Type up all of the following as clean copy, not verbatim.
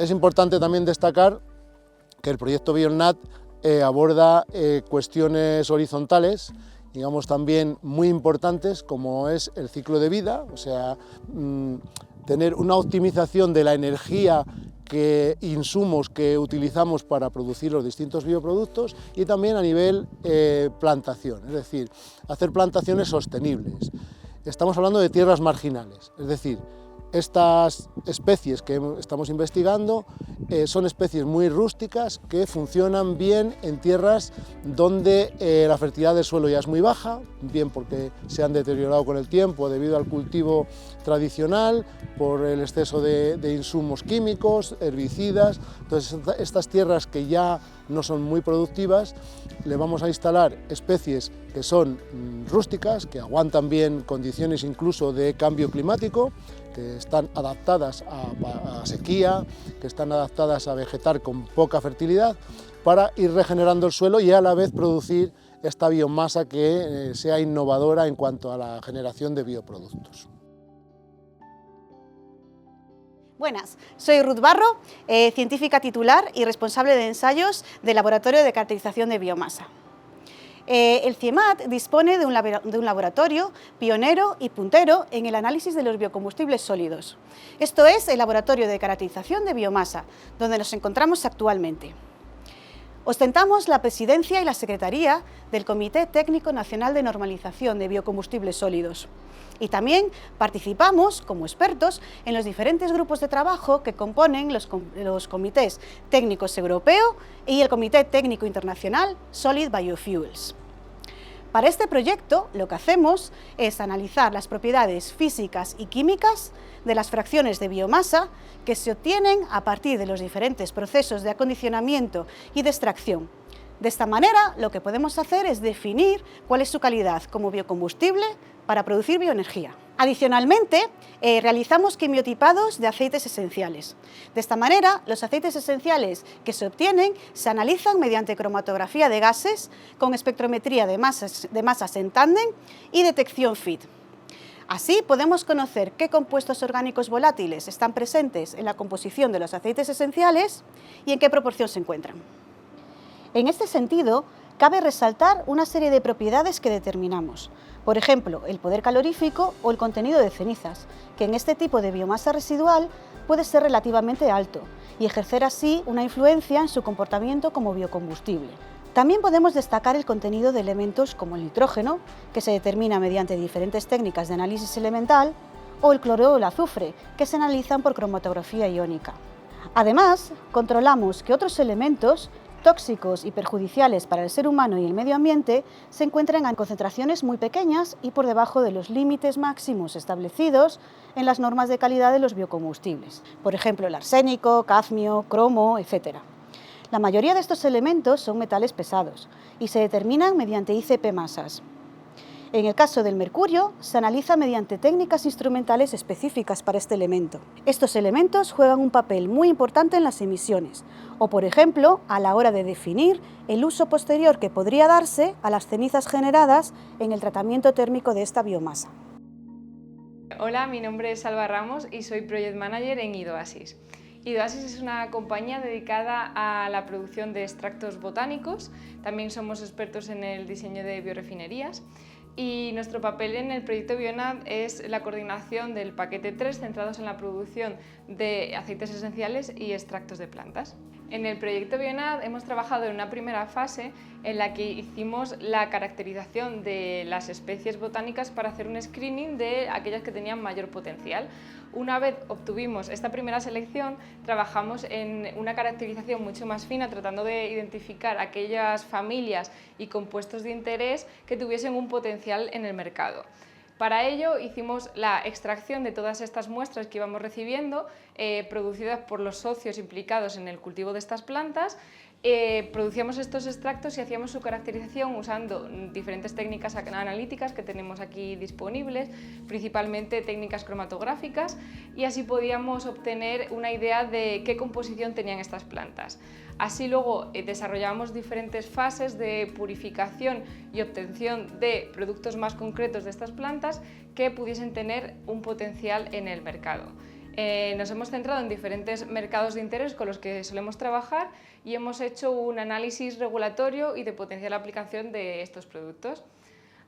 Es importante también destacar que el proyecto Bionat aborda cuestiones horizontales, digamos también muy importantes, como es el ciclo de vida, o sea, tener una optimización de la energía insumos que utilizamos para producir los distintos bioproductos, y también a nivel plantación, es decir, hacer plantaciones sostenibles. Estamos hablando de tierras marginales, es decir, estas especies que estamos investigando son especies muy rústicas que funcionan bien en tierras donde la fertilidad del suelo ya es muy baja, bien porque se han deteriorado con el tiempo debido al cultivo tradicional, por el exceso de insumos químicos, herbicidas. Entonces, estas tierras que ya no son muy productivas, le vamos a instalar especies que son rústicas, que aguantan bien condiciones incluso de cambio climático, que están adaptadas a sequía, que están adaptadas a vegetar con poca fertilidad, para ir regenerando el suelo y a la vez producir esta biomasa que sea innovadora en cuanto a la generación de bioproductos. Buenas, soy Ruth Barro, científica titular y responsable de ensayos del Laboratorio de Caracterización de Biomasa. El CIEMAT dispone de un laboratorio pionero y puntero en el análisis de los biocombustibles sólidos. Esto es el Laboratorio de Caracterización de Biomasa, donde nos encontramos actualmente. Ostentamos la presidencia y la secretaría del Comité Técnico Nacional de Normalización de Biocombustibles Sólidos. Y también participamos como expertos en los diferentes grupos de trabajo que componen los comités técnicos europeo y el Comité Técnico Internacional Solid Biofuels. Para este proyecto lo que hacemos es analizar las propiedades físicas y químicas de las fracciones de biomasa que se obtienen a partir de los diferentes procesos de acondicionamiento y de extracción. De esta manera, lo que podemos hacer es definir cuál es su calidad como biocombustible para producir bioenergía. Adicionalmente, realizamos quimiotipados de aceites esenciales. De esta manera, los aceites esenciales que se obtienen se analizan mediante cromatografía de gases con espectrometría de masas en tándem y detección FIT. Así podemos conocer qué compuestos orgánicos volátiles están presentes en la composición de los aceites esenciales y en qué proporción se encuentran. En este sentido, cabe resaltar una serie de propiedades que determinamos. Por ejemplo, el poder calorífico o el contenido de cenizas, que en este tipo de biomasa residual puede ser relativamente alto y ejercer así una influencia en su comportamiento como biocombustible. También podemos destacar el contenido de elementos como el nitrógeno, que se determina mediante diferentes técnicas de análisis elemental, o el cloruro o el azufre, que se analizan por cromatografía iónica. Además, controlamos que otros elementos tóxicos y perjudiciales para el ser humano y el medio ambiente se encuentran en concentraciones muy pequeñas y por debajo de los límites máximos establecidos en las normas de calidad de los biocombustibles, por ejemplo el arsénico, cadmio, cromo, etc. La mayoría de estos elementos son metales pesados y se determinan mediante ICP masas. En el caso del mercurio, se analiza mediante técnicas instrumentales específicas para este elemento. Estos elementos juegan un papel muy importante en las emisiones, o por ejemplo, a la hora de definir el uso posterior que podría darse a las cenizas generadas en el tratamiento térmico de esta biomasa. Hola, mi nombre es Alba Ramos y soy Project Manager en Idoasis. Idoasis es una compañía dedicada a la producción de extractos botánicos. También somos expertos en el diseño de biorefinerías. Y nuestro papel en el proyecto Bionat es la coordinación del paquete 3 centrados en la producción de aceites esenciales y extractos de plantas. En el proyecto Bionat hemos trabajado en una primera fase en la que hicimos la caracterización de las especies botánicas para hacer un screening de aquellas que tenían mayor potencial. Una vez obtuvimos esta primera selección, trabajamos en una caracterización mucho más fina, tratando de identificar aquellas familias y compuestos de interés que tuviesen un potencial en el mercado. Para ello hicimos la extracción de todas estas muestras que íbamos recibiendo, producidas por los socios implicados en el cultivo de estas plantas. Producíamos estos extractos y hacíamos su caracterización usando diferentes técnicas analíticas que tenemos aquí disponibles, principalmente técnicas cromatográficas, y así podíamos obtener una idea de qué composición tenían estas plantas. Así luego desarrollamos diferentes fases de purificación y obtención de productos más concretos de estas plantas que pudiesen tener un potencial en el mercado. Nos hemos centrado en diferentes mercados de interés con los que solemos trabajar y hemos hecho un análisis regulatorio y de potencial aplicación de estos productos.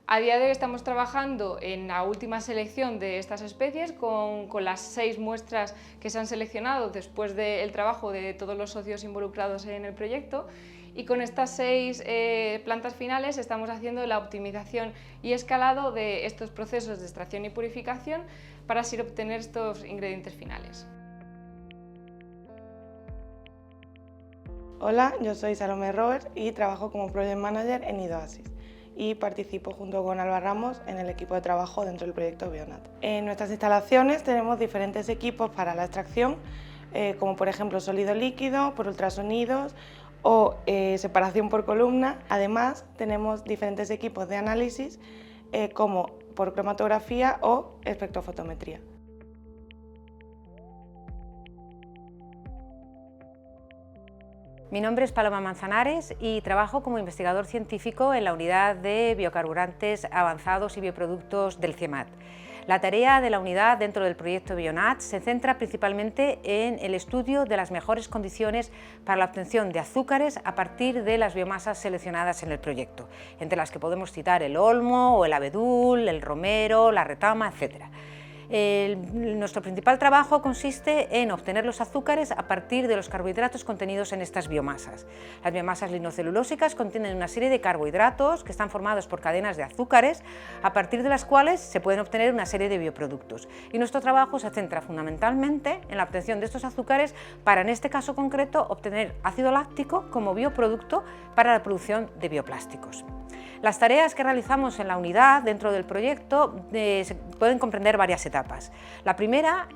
A día de hoy estamos trabajando en la última selección de estas especies con las 6 muestras que se han seleccionado después del trabajo de todos los socios involucrados en el proyecto, y con estas 6 plantas finales estamos haciendo la optimización y escalado de estos procesos de extracción y purificación para así obtener estos ingredientes finales. Hola, yo soy Salomé Robert y trabajo como Project Manager en IDOASIS y participo junto con Alba Ramos en el equipo de trabajo dentro del proyecto Bionat. En nuestras instalaciones tenemos diferentes equipos para la extracción, como por ejemplo sólido líquido, por ultrasonidos o separación por columna. Además tenemos diferentes equipos de análisis como por cromatografía o espectrofotometría. Mi nombre es Paloma Manzanares y trabajo como investigador científico en la unidad de biocarburantes avanzados y bioproductos del CIEMAT. La tarea de la unidad dentro del proyecto Bionat se centra principalmente en el estudio de las mejores condiciones para la obtención de azúcares a partir de las biomasas seleccionadas en el proyecto, entre las que podemos citar el olmo o el abedul, el romero, la retama, etc. Nuestro principal trabajo consiste en obtener los azúcares a partir de los carbohidratos contenidos en estas biomasas. Las biomasas lignocelulósicas contienen una serie de carbohidratos que están formados por cadenas de azúcares, a partir de las cuales se pueden obtener una serie de bioproductos. Y nuestro trabajo se centra fundamentalmente en la obtención de estos azúcares para, en este caso concreto, obtener ácido láctico como bioproducto para la producción de bioplásticos. Las tareas que realizamos en la unidad dentro del proyecto pueden comprender varias etapas. La primera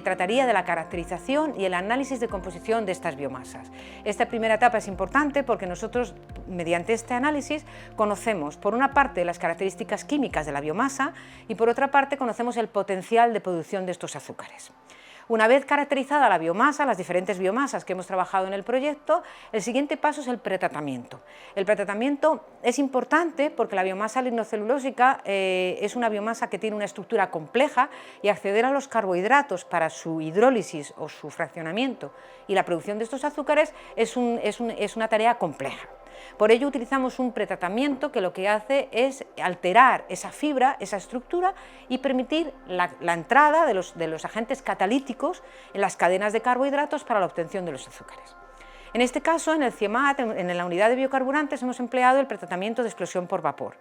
trataría de la caracterización y el análisis de composición de estas biomasas. Esta primera etapa es importante porque nosotros, mediante este análisis, conocemos por una parte las características químicas de la biomasa y por otra parte conocemos el potencial de producción de estos azúcares. Una vez caracterizada la biomasa, las diferentes biomasas que hemos trabajado en el proyecto, el siguiente paso es el pretratamiento. El pretratamiento es importante porque la biomasa lignocelulósica es una biomasa que tiene una estructura compleja y acceder a los carbohidratos para su hidrólisis o su fraccionamiento y la producción de estos azúcares es una tarea compleja. Por ello utilizamos un pretratamiento que lo que hace es alterar esa fibra, esa estructura y permitir la entrada de los agentes catalíticos en las cadenas de carbohidratos para la obtención de los azúcares. En este caso, en el CIEMAT, en la unidad de biocarburantes, hemos empleado el pretratamiento de explosión por vapor.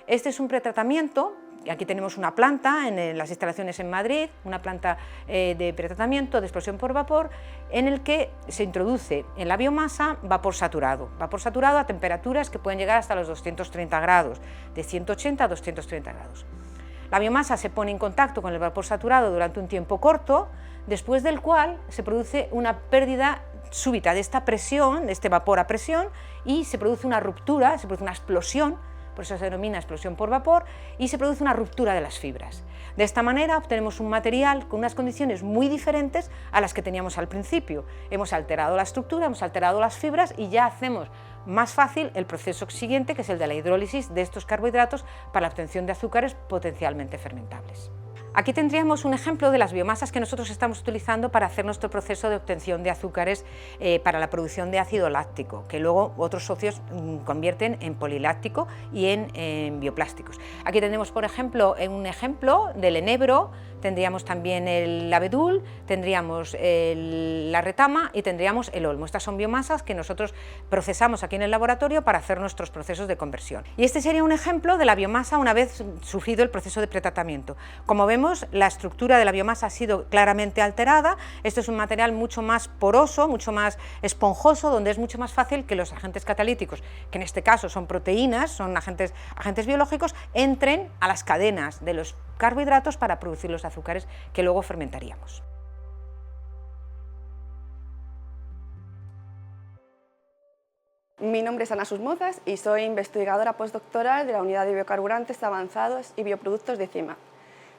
Este es un pretratamiento, y aquí tenemos una planta en las instalaciones en Madrid, una planta de pretratamiento de explosión por vapor, en el que se introduce en la biomasa vapor saturado a temperaturas que pueden llegar hasta los 230 grados, de 180 a 230 grados. La biomasa se pone en contacto con el vapor saturado durante un tiempo corto, después del cual se produce una pérdida súbita de esta presión, de este vapor a presión, y se produce una ruptura, se produce una explosión, por eso se denomina explosión por vapor, y se produce una ruptura de las fibras. De esta manera obtenemos un material con unas condiciones muy diferentes a las que teníamos al principio. Hemos alterado la estructura, hemos alterado las fibras y ya hacemos más fácil el proceso siguiente, que es el de la hidrólisis de estos carbohidratos para la obtención de azúcares potencialmente fermentables. Aquí tendríamos un ejemplo de las biomasas que nosotros estamos utilizando para hacer nuestro proceso de obtención de azúcares para la producción de ácido láctico, que luego otros socios convierten en poliláctico y en bioplásticos. Aquí tenemos, por ejemplo, un ejemplo del enebro, tendríamos también el abedul, tendríamos la retama y tendríamos el olmo. Estas son biomasas que nosotros procesamos aquí en el laboratorio para hacer nuestros procesos de conversión. Y este sería un ejemplo de la biomasa una vez sufrido el proceso de pretratamiento. Como vemos, la estructura de la biomasa ha sido claramente alterada. Esto es un material mucho más poroso, mucho más esponjoso, donde es mucho más fácil que los agentes catalíticos, que en este caso son proteínas, son agentes biológicos, entren a las cadenas de los carbohidratos para producir los azúcares que luego fermentaríamos. Mi nombre es Ana Susmozas y soy investigadora postdoctoral de la Unidad de Biocarburantes Avanzados y Bioproductos de CIEMAT.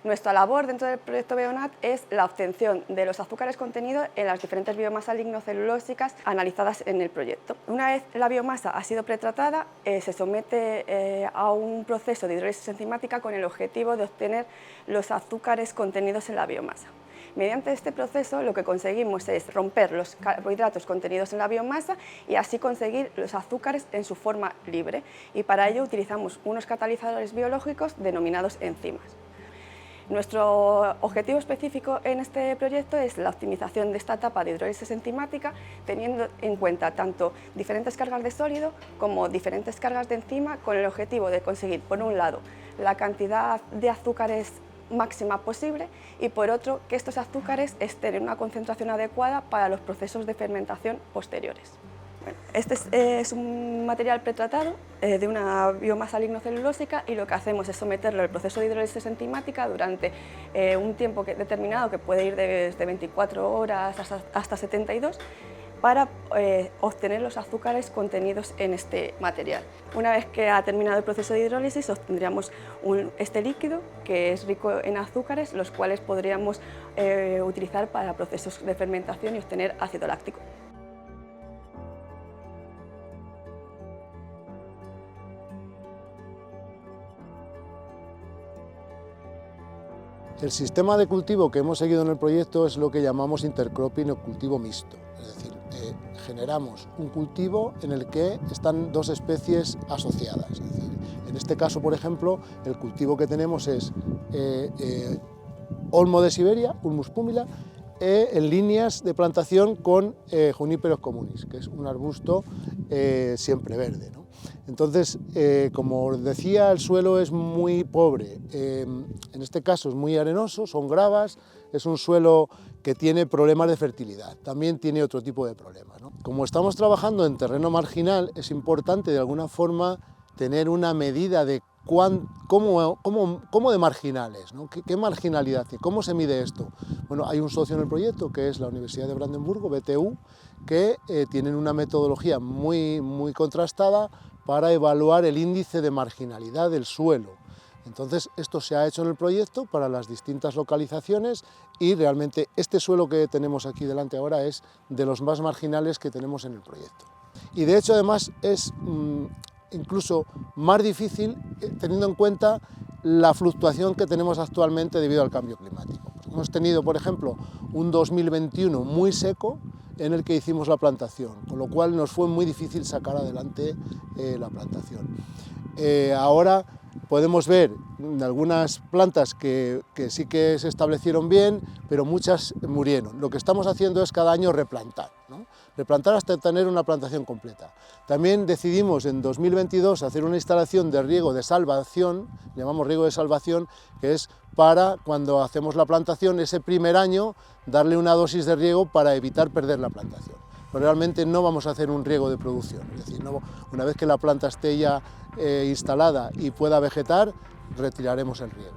Nuestra labor dentro del proyecto Bionat es la obtención de los azúcares contenidos en las diferentes biomasas lignocelulósicas analizadas en el proyecto. Una vez la biomasa ha sido pretratada, se somete a un proceso de hidrólisis enzimática con el objetivo de obtener los azúcares contenidos en la biomasa. Mediante este proceso lo que conseguimos es romper los carbohidratos contenidos en la biomasa y así conseguir los azúcares en su forma libre, y para ello utilizamos unos catalizadores biológicos denominados enzimas. Nuestro objetivo específico en este proyecto es la optimización de esta etapa de hidrólisis enzimática, teniendo en cuenta tanto diferentes cargas de sólido como diferentes cargas de enzima, con el objetivo de conseguir, por un lado, la cantidad de azúcares máxima posible y, por otro, que estos azúcares estén en una concentración adecuada para los procesos de fermentación posteriores. Este es un material pretratado de una biomasa lignocelulósica, y lo que hacemos es someterlo al proceso de hidrólisis enzimática durante un tiempo determinado, que puede ir desde 24 horas hasta 72, para obtener los azúcares contenidos en este material. Una vez que ha terminado el proceso de hidrólisis, obtendríamos este líquido que es rico en azúcares, los cuales podríamos utilizar para procesos de fermentación y obtener ácido láctico. El sistema de cultivo que hemos seguido en el proyecto es lo que llamamos intercropping o cultivo mixto, es decir, generamos un cultivo en el que están dos especies asociadas. Es decir, en este caso, por ejemplo, el cultivo que tenemos es olmo de Siberia, Ulmus pumila, en líneas de plantación con Juniperus communis, que es un arbusto siempre verde, ¿no? Entonces, como os decía, el suelo es muy pobre, en este caso es muy arenoso, son gravas, es un suelo que tiene problemas de fertilidad, también tiene otro tipo de problemas, ¿no? Como estamos trabajando en terreno marginal, es importante de alguna forma tener una medida de cómo de marginales, ¿no? ¿Qué marginalidad tiene? ¿Cómo se mide esto? Bueno, hay un socio en el proyecto que es la Universidad de Brandenburgo, BTU, que tienen una metodología muy contrastada para evaluar el índice de marginalidad del suelo. Entonces, esto se ha hecho en el proyecto para las distintas localizaciones, y realmente este suelo que tenemos aquí delante ahora es de los más marginales que tenemos en el proyecto. Y de hecho, además, es incluso más difícil teniendo en cuenta la fluctuación que tenemos actualmente debido al cambio climático. Hemos tenido, por ejemplo, un 2021 muy seco en el que hicimos la plantación, con lo cual nos fue muy difícil sacar adelante la plantación. Ahora podemos ver algunas plantas que sí que se establecieron bien, pero muchas murieron. Lo que estamos haciendo es cada año replantar, ¿no? Replantar hasta tener una plantación completa. También decidimos en 2022 hacer una instalación de riego de salvación, llamamos riego de salvación, que es para cuando hacemos la plantación, ese primer año, darle una dosis de riego para evitar perder la plantación. Pero realmente no vamos a hacer un riego de producción, es decir, una vez que la planta esté ya instalada y pueda vegetar, retiraremos el riego.